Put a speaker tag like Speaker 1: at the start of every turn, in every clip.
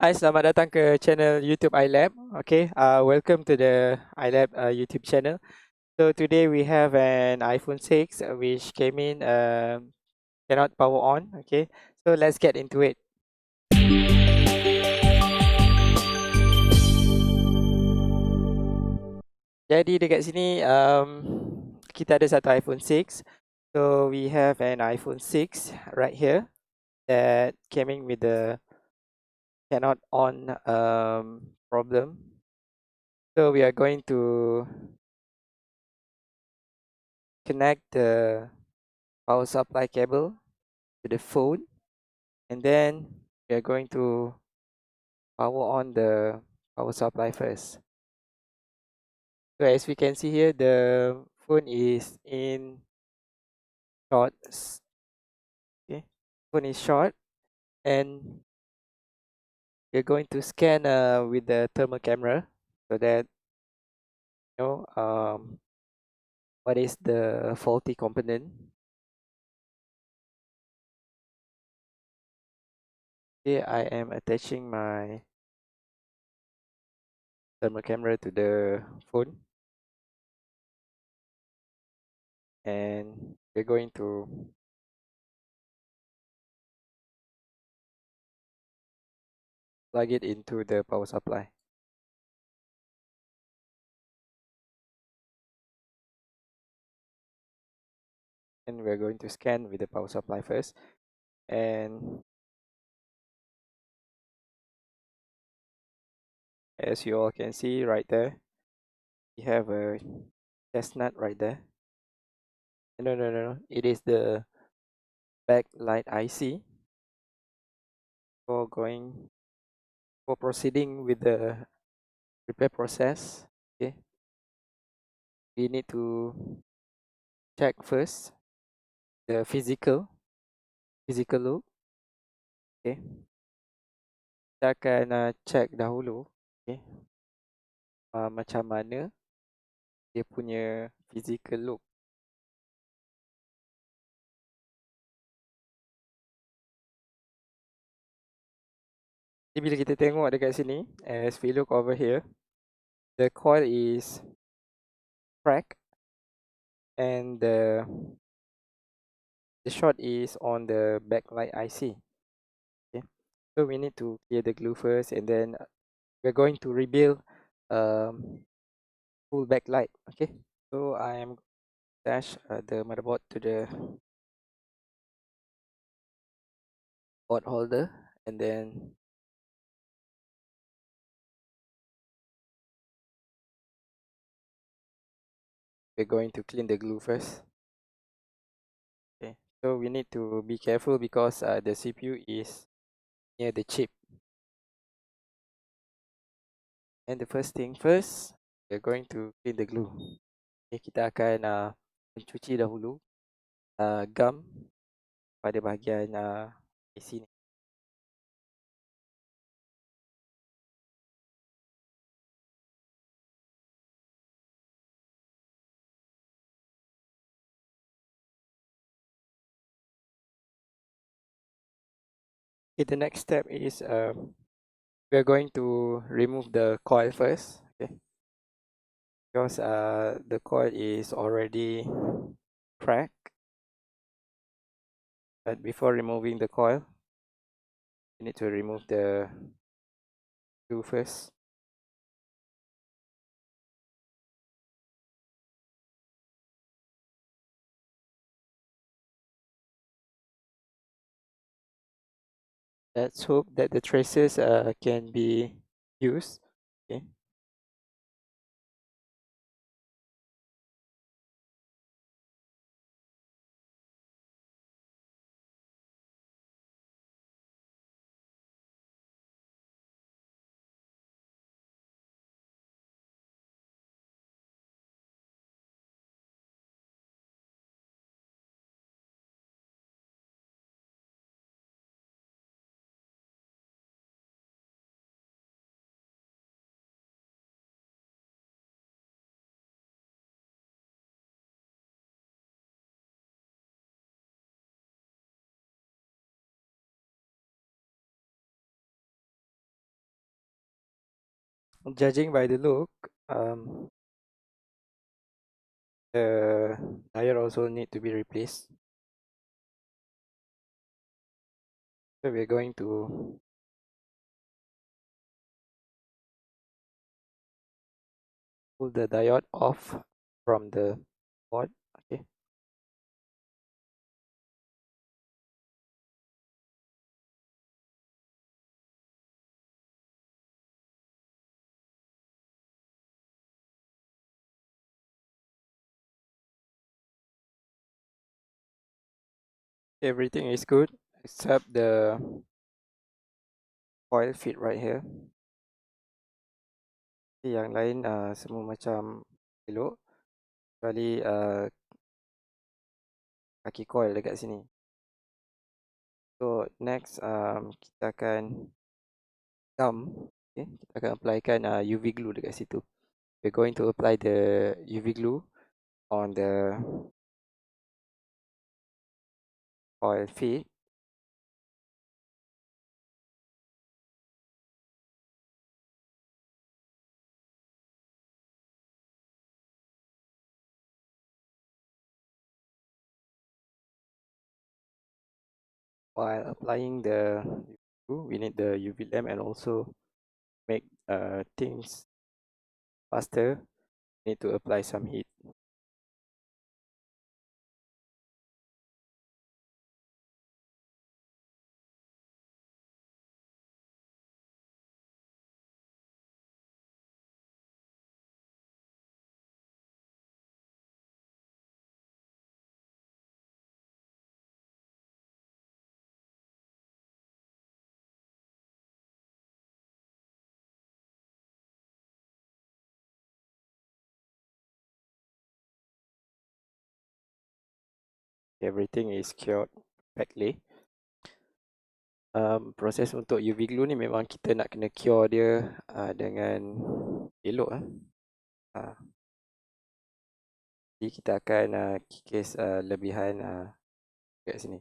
Speaker 1: Hai, selamat datang ke channel YouTube iLab. Okay, welcome to the iLab YouTube channel. So today we have an iPhone 6 which came in cannot power on. Okay, so let's get into it. Jadi dekat sini kita ada satu iPhone 6. So we have an iPhone 6 right here that came in with the cannot on problem. So we are going to connect the power supply cable to the phone, and then we are going to power on the power supply first. So as we can see here, the phone is in short. Okay, phone is short, and we're going to scan with the thermal camera so that you know what is the faulty component. Okay, I am attaching my thermal camera to the phone, and we're going to plug it into the power supply. And we're going to scan with the power supply first, and as you all can see right there, we have a chestnut right there. No, it is the backlight IC. For proceeding with the repair process, okay, we need to check first the physical look. Okay, kita akan check dahulu, okay, macam mana dia punya physical look. Jadi bila kita tengok dekat sini, as we look over here, the coil is cracked, and the short is on the backlight IC. Okay, so we need to clear the glue first, and then we're going to rebuild full backlight. Okay, so I am attach the motherboard to the board holder, and then we're going to clean the glue first. Okay, so we need to be careful because the CPU is near the chip. And the first thing first, we're going to clean the glue. Okay, kita akan mencuci dahulu gum pada bahagian IC ni. Okay, the next step is we're going to remove the coil first. Okay, because the coil is already cracked. But before removing the coil, you need to remove the glue first. Let's hope that the traces can be used. Okay. Judging by the look, the tire also need to be replaced. So we're going to pull the diode off from the board. Okay. Everything is good except the coil fit right here. Yang lain semua macam elok, kecuali kaki coil dekat sini. So next kita akan gum. Okay, kita akan applykan UV glue dekat situ. We're going to apply the UV glue on the coil feet. While applying the glue, we need the UV lamp and also make things faster. Need to apply some heat. Everything is cured perfectly. Proses untuk UV glue ni memang kita nak kena cure dia dengan elok jadi kita akan kikis lebihan kat sini.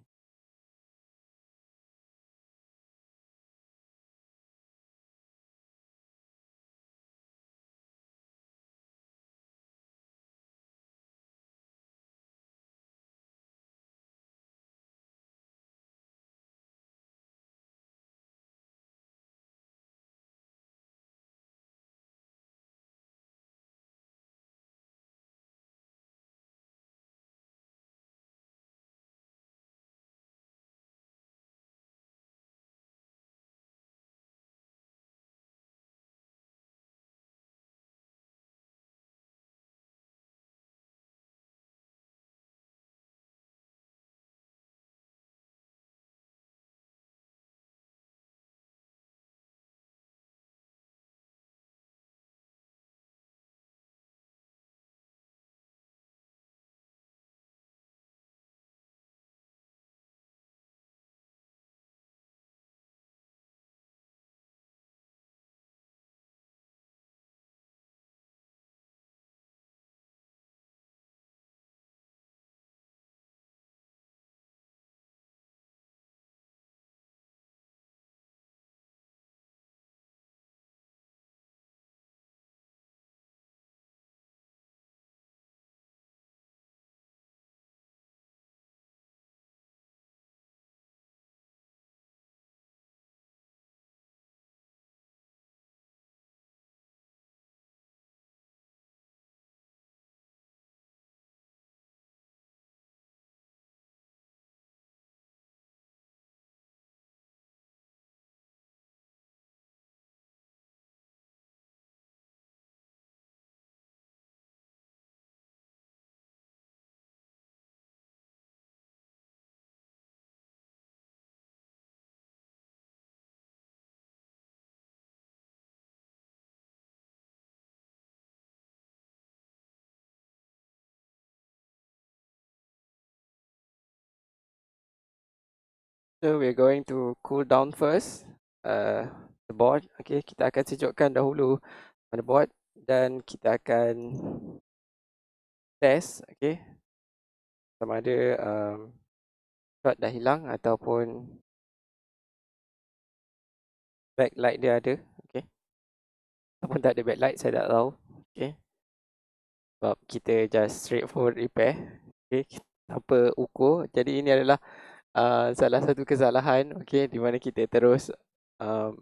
Speaker 1: So we're going to cool down first the board. Okay, kita akan sejukkan dahulu motherboard dan kita akan test, okay, sama ada shot dah hilang ataupun backlight dia ada. Okay. Ataupun tak ada backlight, saya tak tahu. Okay. Sebab kita just straightforward repair. Okay. Tanpa ukur. Jadi ini adalah salah satu kesalahan, okay, di mana kita um,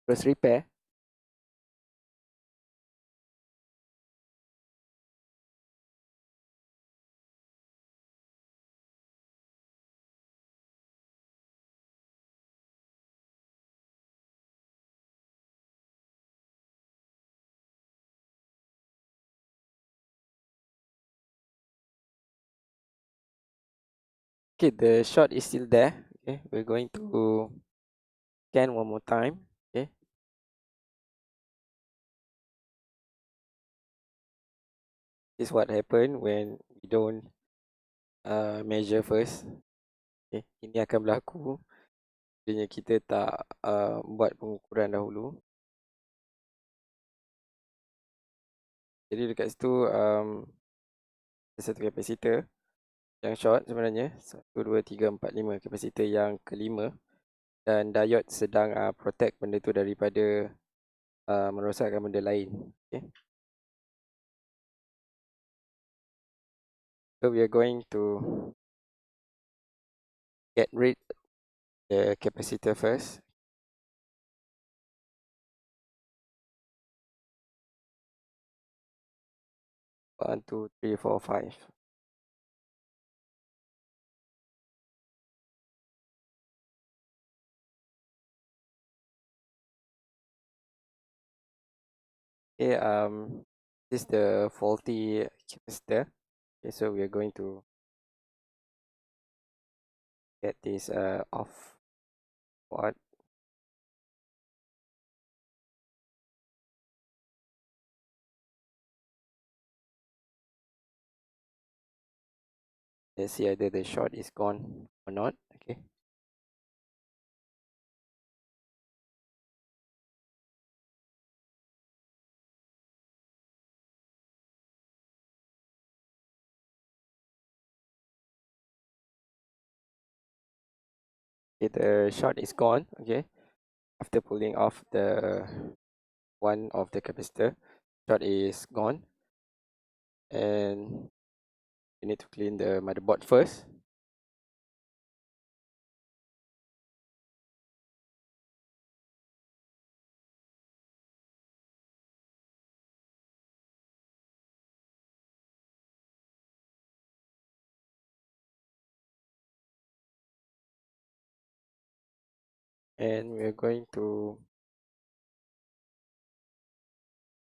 Speaker 1: terus repair. Okay, the shot is still there. Okay, we're going to scan one more time. Okay, this is what happened when we don't measure first. Okay, ini akan berlaku jika kita tak buat pengukuran dahulu. Jadi dekat situ ada satu kapasitor yang short sebenarnya. 1, 2, 3, 4, 5. Kapasitor yang kelima. Dan diode sedang protect benda tu daripada merosakkan benda lain. Okay. So we are going to get rid the capacitor first. One, two, three, four, five. Okay, this is the faulty capacitor. Okay, so we are going to get this off. What? Let's see either the short is gone or not. Okay. Okay, the short is gone. Okay. After pulling off the one of the capacitor, short is gone. And you need to clean the motherboard first. And we're going to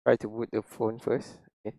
Speaker 1: try to boot the phone first. Okay.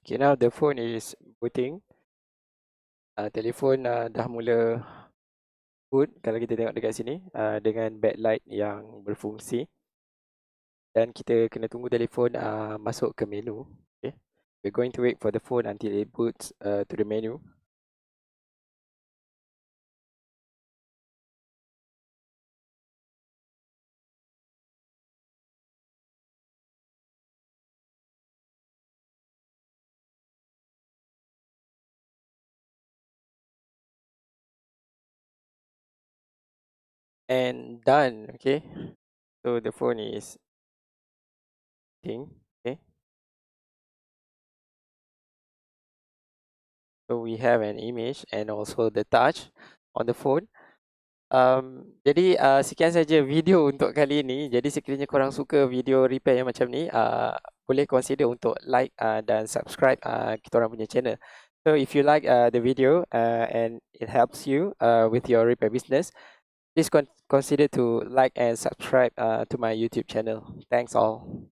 Speaker 1: Okay, now the phone is booting. Telefon dah mula boot kalau kita tengok dekat sini dengan backlight yang berfungsi. Dan kita kena tunggu telefon masuk ke menu. Okay. We're going to wait for the phone until it boots to the menu. And done. Okay. So the phone is booting. Okay. So we have an image and also the touch on the phone. Jadi sekian saja video untuk kali ini. Jadi sekiranya korang suka video repair yang macam ni, boleh consider untuk like dan subscribe kita orang punya channel. So if you like the video and it helps you with your repair business, please consider to like and subscribe to my YouTube channel. Thanks all.